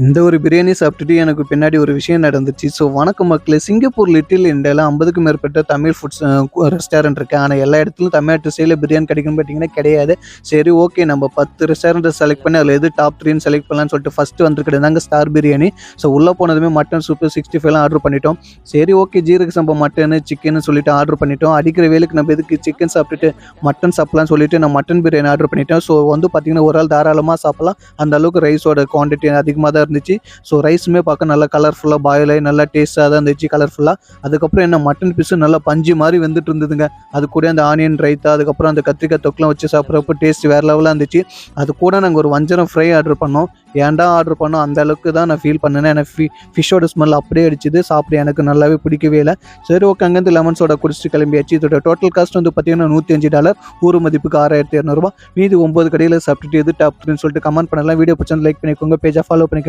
இந்த ஒரு பிரியாணி சாப்பிட்டுட்டு எனக்கு பின்னாடி ஒரு விஷயம் நடந்துச்சு. ஸோ வணக்கம் மக்களே! சிங்கப்பூர் லிட்டில் இண்டியால 50க்கும் மேற்பட்ட தமிழ் ஃபுட்ஸ் ரெஸ்டாரண்ட் இருக்கு. ஆனா எல்லா இடத்துலயும் தமிழ்நாட்டு ஸ்டைல்ல பிரியாணி கிடைக்கும்னு பார்த்தீங்கன்னா கிடையாது. சரி ஓகே நம்ம 10 ரெஸ்டாரண்ட்ட செலக்ட் பண்ணி அதில எது டாப் 3ன்னு செலக்ட் பண்ணலான்னு சொல்லிட்டு ஃபர்ஸ்ட்டு வந்திருக்கிறது தாங்க ஸ்டார் பிரியாணி. ஸோ உள்ள போனதுமே மட்டன் சூப்பு 65லாம் ஆர்டர் பண்ணிட்டோம். சரி ஓகே ஜீரக சம்பா மட்டனு, சிக்கன்னு சொல்லிட்டு ஆர்டர் பண்ணிட்டோம். அடிக்கிற வெயிலுக்கு நம்ம எதுக்கு சிக்கன் சாப்பிட்டுட்டு மட்டன் சாப்பிடலாம்னு சொல்லிட்டு நான் மட்டன் பிரியாணி ஆர்டர் பண்ணிட்டேன். ஸோ வந்து பார்த்தீங்கன்னா ஒரு ஆள் தாராளமா சாப்பிடலாம். அந்த அளவுக்கு ரைஸோட குவான்டிட்டி அதிகமா தான் இருந்துச்சு. ஸோ ரைஸுமே பார்க்க நல்லா கலர்ஃபுல்லாக பாயில் ஆகி நல்லா டேஸ்ட்டாக தான் இருந்துச்சு கலர்ஃபுல்லாக. அதுக்கப்புறம் என்ன மட்டன் பீஸும் நல்லா பஞ்சு மாதிரி வெந்துட்டு இருந்ததுங்க. அது கூட அந்த ஆனியன் ரைத்தா, அதுக்கப்புறம் அந்த கத்திரிக்காய் தொக்குலாம் வச்சு சாப்பிட்றப்போ டேஸ்ட் வேறு லெவலாக இருந்துச்சு. அது கூட நாங்கள் ஒரு வஞ்சரம் ஃப்ரை ஆர்டர் பண்ணோம். ஏன்டா ஆர்டர் பண்ணோம் அந்த அளவுக்கு தான் நான் ஃபீல் பண்ணேன். எனக்கு ஃபிஷ்ஷோட ஸ்மெல் அப்படியே அடிச்சுது. சாப்பிட எனக்கு நல்லாவே பிடிக்கவே இல்லை. சரி ஓகே அங்கேருந்து லெமன் சோடா குடிச்சிட்டு கிளம்பியாச்சு. இதோட டோட்டல் காஸ்ட் வந்து பார்த்தீங்கன்னா $105, ஊர் மதிப்புக்கு $6200. மீதி 9 கடையில் சாப்பிட்டுட்டு எது டாப் 3ன்னு சொல்லிட்டு கமெண்ட் பண்ணலாம். வீடியோ பிடிச்சா லைக் பண்ணிக்கோங்க, பேஜை ஃபாலோ பண்ணிக்கோங்க.